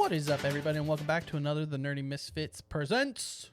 What is up, everybody, and welcome back to another The Nerdy Misfits presents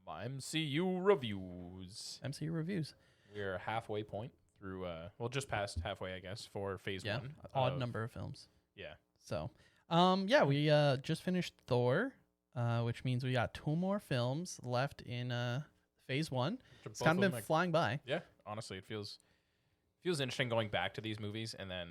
MCU reviews. MCU reviews. We're halfway point through, just past halfway, I guess, for phase one. Odd number of films. Yeah. So, we just finished Thor, which means we got 2 more films left in phase 1. It's kind of been flying by. Yeah, honestly, it feels interesting going back to these movies and then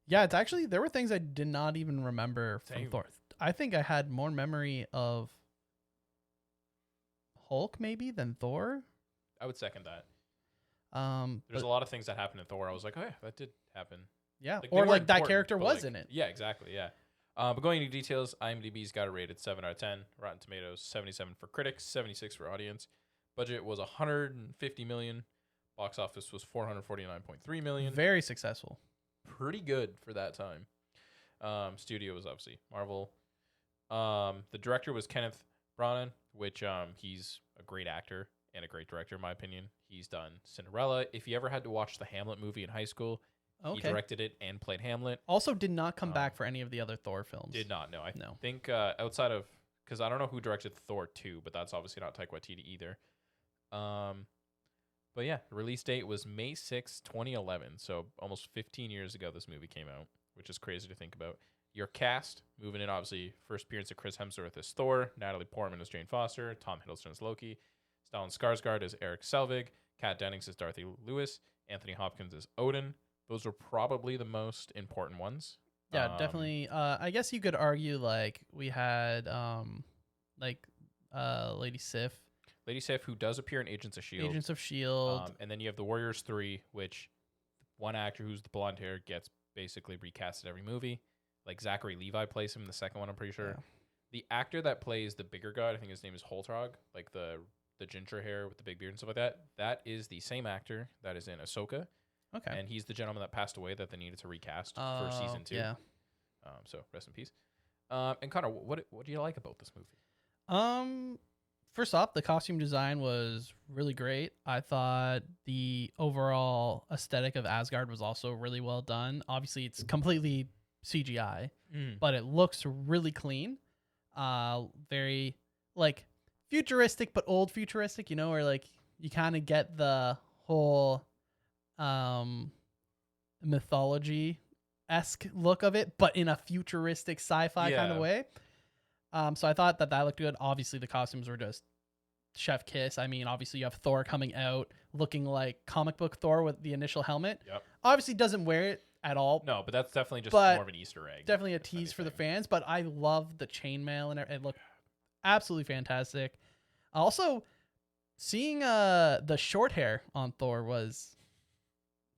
Yeah, it's actually, there were things I did not even remember from Same. Thor. I think I had more memory of Hulk maybe than Thor. I would second that. There's But a lot of things that happened in Thor. I was like, oh yeah, that did happen. yeah, Like, they or weren't like that important, character but, was in it. Yeah, exactly. Yeah. But going into details, IMDb's got it rated 7 out of 10. Rotten Tomatoes 77 for critics, 76 for audience. Budget was 150 million. Box office was 449.3 million. Very successful. Pretty good for that time. Studio was obviously Marvel. The director was Kenneth Branagh, which he's a great actor and a great director in my opinion. He's done Cinderella. If you ever had to watch the Hamlet movie in high school, he directed it and played Hamlet. Also did not come back for any of the other Thor films. Did not, no. I No. think outside of, because I don't know who directed Thor 2, but that's obviously not Taika Waititi either. But yeah, release date was May 6, 2011. So almost 15 years ago this movie came out, which is crazy to think about. Your cast, moving in, obviously, first appearance of Chris Hemsworth as Thor, Natalie Portman as Jane Foster, Tom Hiddleston as Loki, Stellan Skarsgård as Eric Selvig, Kat Dennings as Dorothy Lewis, Anthony Hopkins as Odin. Those are probably the most important ones. Yeah, definitely. I guess you could argue like we had Lady Sif, Lady Sif, who does appear in Agents of S.H.I.E.L.D. Agents of S.H.I.E.L.D. And then you have the Warriors 3, which one actor who's the blonde hair gets basically recast at every movie. Like Zachary Levi plays him in the second one, I'm pretty sure. Yeah. The actor that plays the bigger god, I think his name is Holtrog, like the ginger hair with the big beard and stuff like that. That is the same actor that is in Ahsoka. Okay. And he's the gentleman that passed away that they needed to recast for season 2. Yeah. So rest in peace. And Connor, what do you like about this movie? First off, the costume design was really great. I thought the overall aesthetic of Asgard was also really well done. Obviously, it's completely CGI, but it looks really clean. Very like futuristic, but old futuristic, where like you kind of get the whole mythology-esque look of it, but in a futuristic sci-fi kind of way. So I thought that looked good. Obviously, the costumes were just chef kiss. I mean, obviously, you have Thor coming out looking like comic book Thor with the initial helmet. Yep. Obviously, doesn't wear it at all. No, but that's definitely just more of an Easter egg. Definitely a tease for the fans. But I love the chainmail and it looked absolutely fantastic. Also, seeing the short hair on Thor was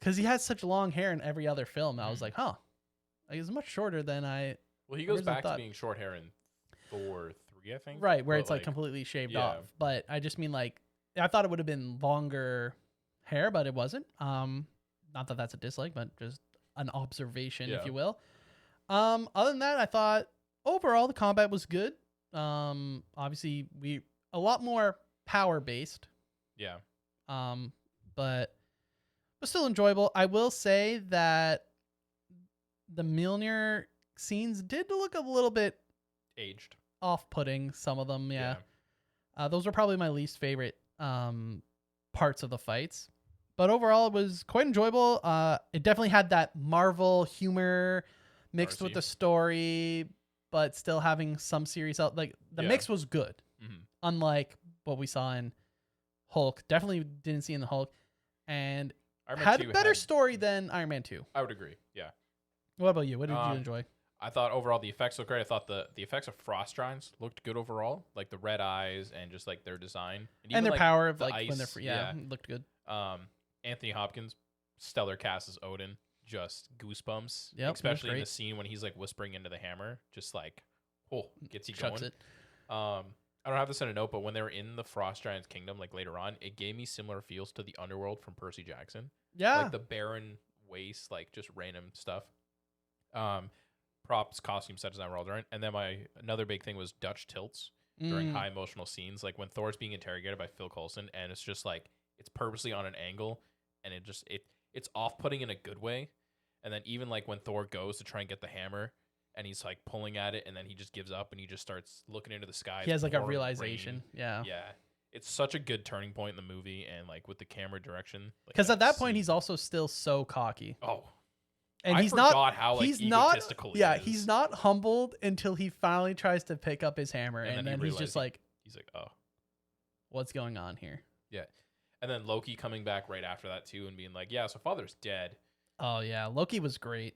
because he has such long hair in every other film. I was like, huh, like, it's much shorter than I. Well, he goes back to being short hair in Thor 3, I think. Right, where it's like completely shaved off. But I just mean like I thought it would have been longer hair, but it wasn't. Not that that's a dislike, but just an observation, if you will. Other than that, I thought overall the combat was good. Obviously a lot more power based. Yeah. But still enjoyable. I will say that the Mjolnir scenes did look a little bit aged, off-putting, some of them. Yeah. Those are probably my least favorite parts of the fights, but overall it was quite enjoyable. It definitely had that Marvel humor mixed with the story, but still having some serious like the mix was good. Unlike what we saw in Hulk. Definitely didn't see in the Hulk, and had a better story than Iron Man 2. I would agree. Yeah. What about you? What did you enjoy? I thought overall the effects looked great. I thought the effects of Frost Giants looked good overall, like the red eyes and just like their design and their power of the like ice, when they're looked good. Anthony Hopkins, stellar cast as Odin, just goosebumps. Yep, especially in the scene when he's like whispering into the hammer, just like gets you going. It. I don't have this in a note, but when they were in the Frost Giants kingdom, like later on, it gave me similar feels to the Underworld from Percy Jackson. Yeah, like the barren waste, like just random stuff. Props, costume, set design were all different. And then another big thing was Dutch tilts during high emotional scenes, like when Thor's being interrogated by Phil Coulson, and it's just like it's purposely on an angle, and it's off-putting in a good way. And then even like when Thor goes to try and get the hammer, and he's like pulling at it, and then he just gives up and he just starts looking into the sky. He has like a pouring realization. rain. Yeah. Yeah. It's such a good turning point in the movie, and like with the camera direction. Because at that point, he's also still so cocky. Oh. And I he's forgot not how like he's egotistical not yeah, he is. he's not humbled until he finally tries to pick up his hammer, and then he's just like, he's like, oh, what's going on here? yeah. And then Loki coming back right after that too, and being like, yeah, so father's dead. Oh yeah, Loki was great.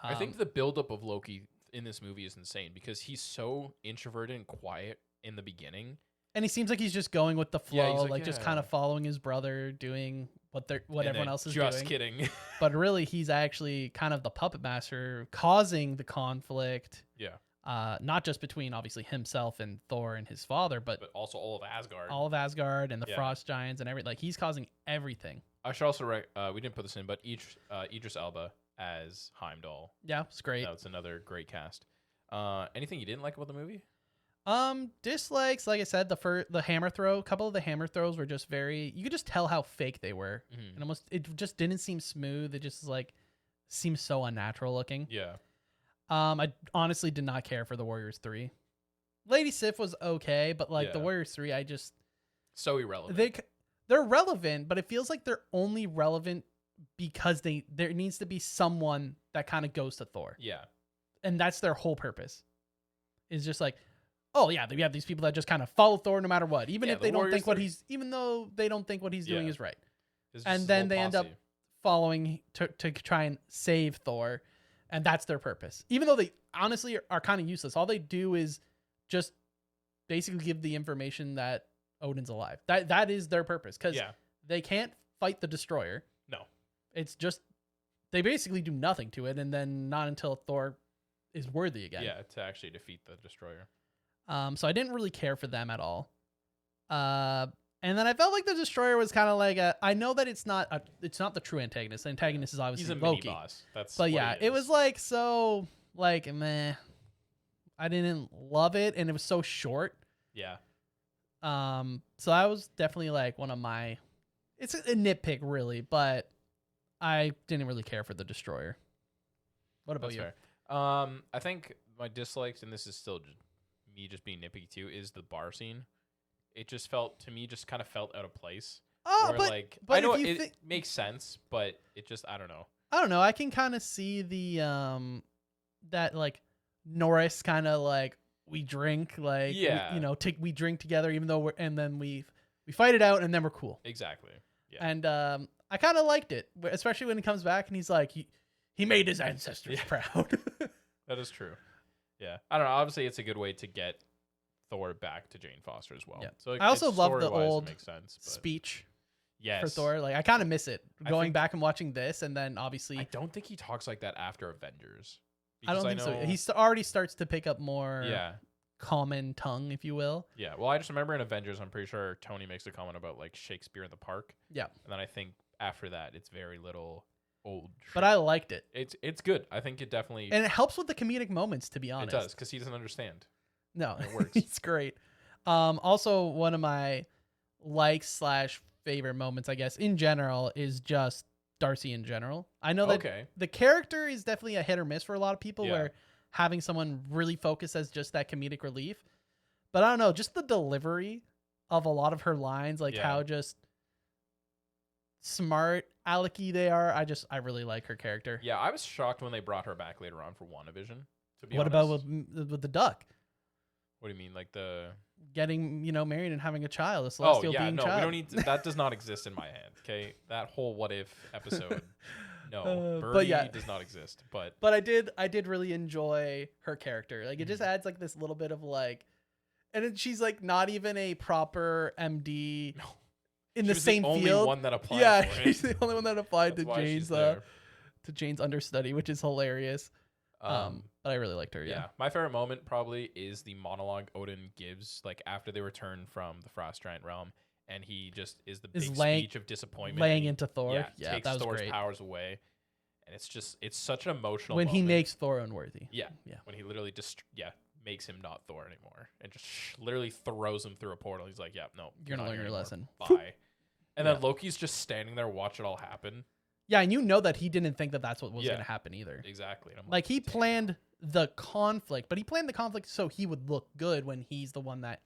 I think the buildup of Loki in this movie is insane because he's so introverted and quiet in the beginning. And he seems like he's just going with the flow, Yeah, like just kind of following his brother, doing what everyone else is just doing. kidding. But really, he's actually kind of the puppet master, causing the conflict. Yeah. Not just between obviously himself and Thor and his father, but also all of Asgard. all of Asgard and the Frost Giants and everything. Like he's causing everything. I should also we didn't put this in, but Idris Elba as Heimdall. Yeah, it's great. That's another great cast. Anything you didn't like about the movie? Dislikes, like I said, the hammer throw. A couple of the hammer throws were just you could just tell how fake they were. Mm-hmm. And it just didn't seem smooth. It just like seems so unnatural looking. Yeah. I honestly did not care for the Warriors 3. Lady Sif was okay, but like the Warriors 3, I just so irrelevant. They're relevant, but it feels like they're only relevant because there needs to be someone that kind of goes to Thor. Yeah. And that's their whole purpose. Is just like, oh yeah, we have these people that just kind of follow Thor no matter what, even if they don't think even though they don't think what he's doing is right. And then they end up following to try and save Thor, and that's their purpose. Even though they honestly are kind of useless. All they do is just basically give the information that Odin's alive. That is their purpose, because they can't fight the Destroyer. No. It's just they basically do nothing to it, and then not until Thor is worthy again. Yeah, to actually defeat the Destroyer. So I didn't really care for them at all. And then I felt like the Destroyer was kind of like I know that it's not the true antagonist. The antagonist is obviously He's a Loki. mini boss. But yeah, it was like so like meh. I didn't love it, and it was so short. Yeah. So I was definitely like one of my. It's a nitpick, really, but I didn't really care for the Destroyer. What about you? Fair. I think my dislikes, and this is still me just being nitpicky too, is the bar scene. It just felt to me kind of felt out of place. Oh, but I know it makes sense, but it just I don't know. I don't know. I can kind of see the that like Norris kind of like we drink like we drink together even though we fight it out and then we're cool. Exactly. Yeah. And I kind of liked it, especially when he comes back and he's like he made his ancestors proud. That is true. Yeah. I don't know. Obviously, it's a good way to get Thor back to Jane Foster as well. Yeah. So I also love the old makes sense, speech. Yes. For Thor. Like I kind of miss it going back and watching this, and then obviously I don't think he talks like that after Avengers. I don't think so. He already starts to pick up more common tongue, if you will. Yeah. Well, I just remember in Avengers, I'm pretty sure Tony makes a comment about like Shakespeare in the Park. Yeah. And then I think after that, it's very little old. But I liked it. It's good. I think it definitely and it helps with the comedic moments. To be honest, it does because he doesn't understand. No, it works. It's great. Also, one of my favorite moments, I guess, in general, is just Darcy in general. I know that the character is definitely a hit or miss for a lot of people, where having someone really focus as just that comedic relief. But I don't know, just the delivery of a lot of her lines, like how just smart alecky they are. I really like her character. Yeah, I was shocked when they brought her back later on for WandaVision. To be what honest. about with the duck? What do you mean, like the getting married and having a child, a celestial being child? We don't need that. Does not exist in my head. Okay, that whole what if episode. No, Birdie does not exist. But I did really enjoy her character. Like it just adds like this little bit of like, and then she's like not even a proper MD. No. In the same field. Only one that applied. For she's the only one that applied to Jane's understudy, which is hilarious. But I really liked her. Yeah. My favorite moment probably is the monologue Odin gives, like after they return from the Frost Giant realm, and he just is the big speech of disappointment, laying into Thor. Yeah, takes that was Thor's great. powers away, and it's such an emotional when moment. he makes Thor unworthy. Yeah. When he literally makes him not Thor anymore, and just literally throws him through a portal. He's like, "Yeah, no, you're gonna learn your lesson. Bye." And then Loki's just standing there, watch it all happen. Yeah, and you know that he didn't think that that's what was Yeah. going to happen either. Exactly. And I'm Like he "Damn." planned the conflict, but he planned the conflict so he would look good when he's the one that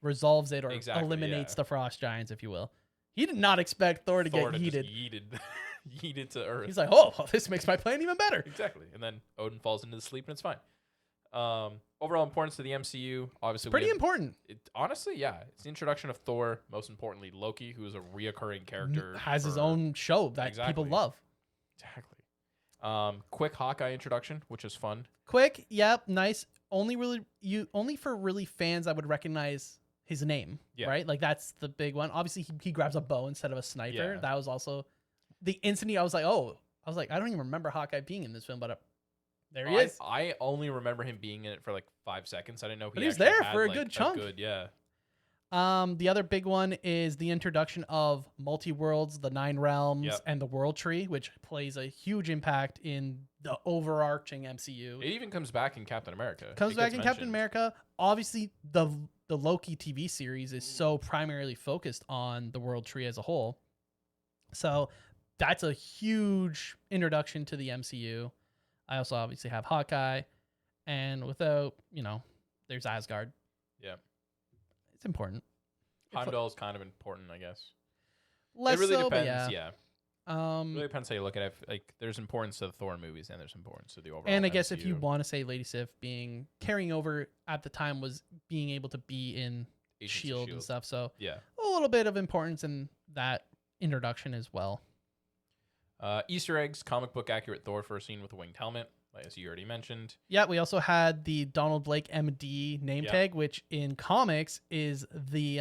resolves it or Exactly, eliminates yeah. the frost giants, if you will. He did not expect Thor to Thor get to yeeted. just yeeted to Earth. He's like, oh, well, this makes my plan even better. Exactly. And then Odin falls into sleep and it's fine. Overall importance to the MCU, obviously. Pretty important. Honestly, yeah. It's the introduction of Thor. Most importantly, Loki, who is a reoccurring character. Has his own show that people Exactly. love. Exactly. Quick Hawkeye introduction, which is fun. Quick, yep, nice. Only for really fans I would recognize his name, Yeah. right? Like that's the big one. Obviously, he grabs a bow instead of a sniper. Yeah. That was also the instant I was like, I don't even remember Hawkeye being in this film, but there he is. I only remember him being in it for like 5 seconds. I didn't know But he was actually there had, for a like, good chunk. Yeah. The other big one is the introduction of multi-worlds, the 9 realms, Yep. and the world tree, which plays a huge impact in the overarching MCU. It even comes back in Captain America. Comes It back gets in Captain mentioned. America. Obviously, the Loki TV series is so primarily focused on the world tree as a whole. So that's a huge introduction to the MCU. I also obviously have Hawkeye, and without, there's Asgard. Yeah. It's important. Heimdall is kind of important, I guess. Less it really so, depends. but Yeah. It really depends how you look at it. Like, there's importance to the Thor movies, and there's importance to the overall. And I guess if MCU. you want to say Lady Sif carrying over at the time was being able to be in Agents of Shield and stuff, so Yeah. a little bit of importance in that introduction as well. Easter eggs, comic book accurate Thor first scene with a winged helmet, as you already mentioned. Yeah, we also had the Donald Blake MD name Yeah. tag, which in comics is the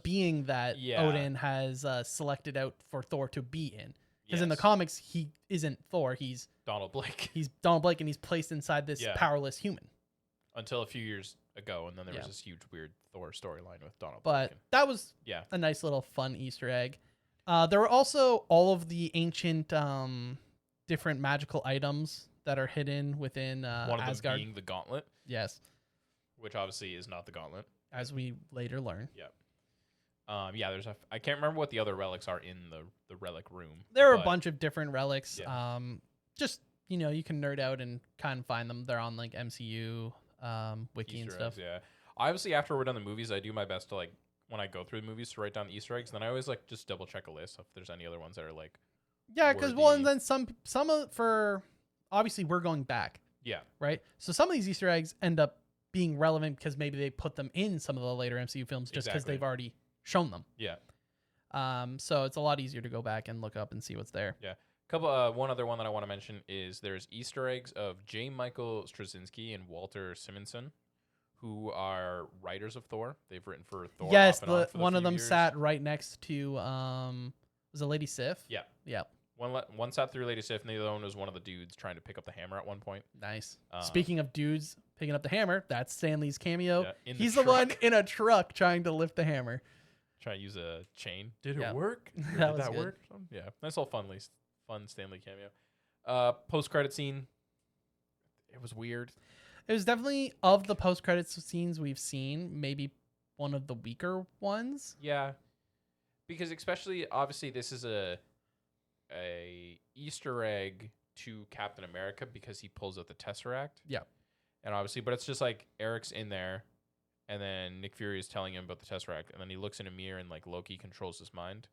being that Yeah. Odin has selected out for Thor to be in. Because in the Yes. comics, he isn't Thor. He's Donald Blake. Donald Blake, and he's placed inside this Yeah. powerless human. Until a few years ago, and then there Yeah. was this huge weird Thor storyline with Donald But Blake. that was Yeah. a nice little fun Easter egg. There were also all of the ancient different magical items that are hidden within One of them Asgard. being the gauntlet, Yes, which obviously is not the gauntlet. as we later learn. Yeah, I can't remember what the other relics are in the relic room. There are a but bunch of different relics. Yeah. Just you can nerd out and kind of find them. They're on like MCU wiki and Easter stuff. eggs, yeah. Obviously, after we're done the movies, I do my best to like when I go through the movies to write down the Easter eggs. Then I always like just double check a list if there's any other ones that are like Yeah, because and worthy. then for obviously we're going back, yeah, right? So some of these Easter eggs end up being relevant because maybe they put them in some of the later MCU films just because Exactly. they've already shown them. yeah. So it's a lot easier to go back and look up and see what's there. One other one that I want to mention is there's Easter eggs of J. Michael Straczynski and Walter Simonson, who are writers of Thor. They've written for Thor. Yes, off and on for one of few them years. sat right next to was it Lady Sif? Yeah. Yeah. One sat through Lady Sif, and the other one was one of the dudes trying to pick up the hammer at one point. Nice. Um, Speaking of dudes picking up the hammer, that's Stanley's cameo. Yeah, in He's the the one truck. in a truck trying to lift the hammer. Trying to use a chain. Did Yeah. it work? That Did was that good. work? Yeah, nice little fun Stanley cameo. Post credit scene. It was weird. It was definitely, of the post-credits scenes we've seen, maybe one of the weaker ones. Yeah, because especially obviously this is a Easter egg to Captain America because he pulls out the Tesseract. Yeah. And obviously, but it's just like Eric's in there, and then Nick Fury is telling him about the Tesseract, and then he looks in a mirror and like Loki controls his mind.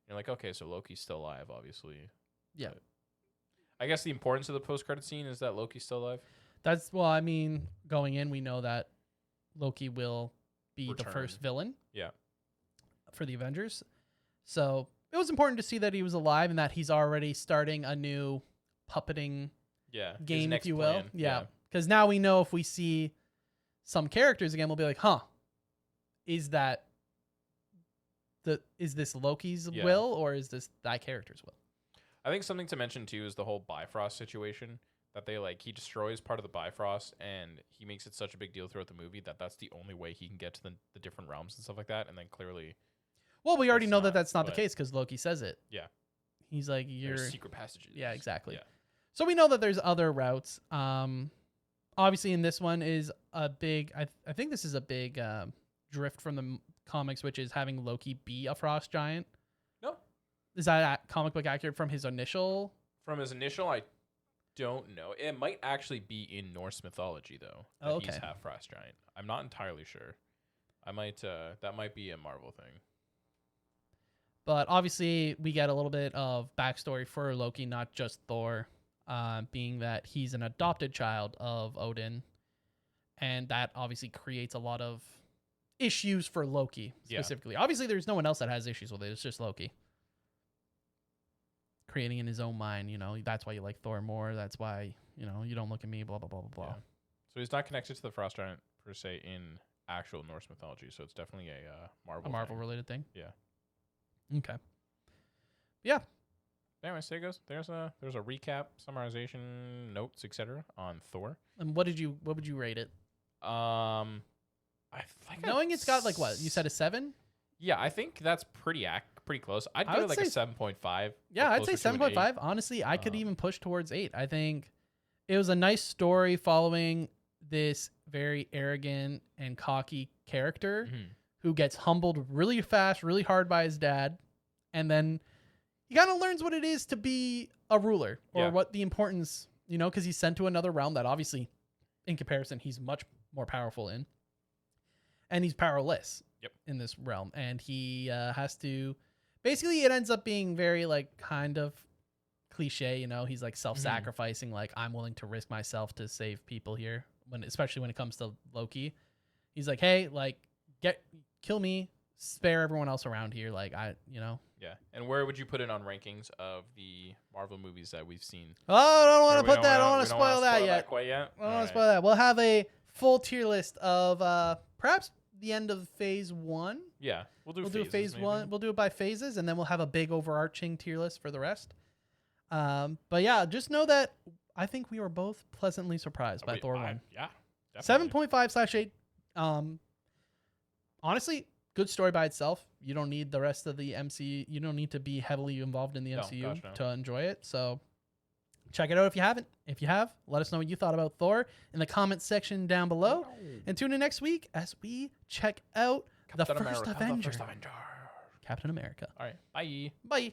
You're like, okay, so Loki's still alive, obviously. Yeah. But I guess the importance of the post-credit scene is that Loki's still alive. Going in, we know that Loki will be the Return. first villain. Yeah. For the Avengers. So it was important to see that he was alive and that he's already starting a new puppeting Yeah. his game, if next you will. plan. Yeah. Because now we know if we see some characters again, we'll be like, huh, is this Loki's Yeah. will or is this that character's will? I think something to mention too is the whole Bifrost situation. That he destroys part of the Bifrost, and he makes it such a big deal throughout the movie that that's the only way he can get to the different realms and stuff like that. And then clearly, Well, we already That's know that not, that's not the but- case because Loki says it. Yeah. He's like, you're. there's secret passages. Yeah, exactly. Yeah. So we know that there's other routes. Obviously, in this one is a big. I think this is a big drift from the comics, which is having Loki be a frost giant. No. Is that comic book accurate from his initial? From his initial, I don't know. It might actually be in Norse mythology though. That Oh, okay. He's half frost giant. I'm not entirely sure. I might. That might be a Marvel thing. But obviously, we get a little bit of backstory for Loki, not just Thor, being that he's an adopted child of Odin, and that obviously creates a lot of issues for Loki specifically. Yeah. Obviously, there's no one else that has issues with it. It's just Loki. Creating in his own mind, that's why you like Thor more. That's why, you don't look at me, blah, blah, blah, blah, blah. Yeah. So he's not connected to the frost giant per se in actual Norse mythology. So it's definitely a Marvel-related thing? Yeah. Okay. Yeah. Anyways, there it goes. There's a recap, summarization, notes, etc. on Thor. And what would you rate it? I think knowing it's got like what you said, a 7. Yeah, I think that's pretty close. I'd give it like a 7.5. Yeah, I'd say 7.5. Honestly, I could even push towards 8. I think it was a nice story following this very arrogant and cocky character who gets humbled really fast, really hard by his dad, and then he kind of learns what it is to be a ruler or what the importance, because he's sent to another realm that obviously, in comparison, he's much more powerful in, and he's powerless in this realm, and he has to. Basically, it ends up being very like kind of cliche, he's like self-sacrificing, like I'm willing to risk myself to save people here. Especially when it comes to Loki, he's like, hey, like kill me, spare everyone else around here. Like Yeah. And where would you put it on rankings of the Marvel movies that we've seen? Oh, I don't want to put that. I don't want to spoil that yet. Quite yet. I don't want to spoil that. We'll have a full tier list of perhaps the end of phase 1. Yeah, we'll do phase maybe. 1. We'll do it by phases, and then we'll have a big overarching tier list for the rest. But yeah, just know that I think we were both pleasantly surprised by Thor 1. Yeah, 7.5/8. Honestly, good story by itself. You don't need the rest of the MCU. You don't need to be heavily involved in the MCU to enjoy it. So check it out if you haven't. If you have, let us know what you thought about Thor in the comments section down below. And tune in next week as we check out the first Avenger. Captain America. Captain America. All right. Bye. Bye.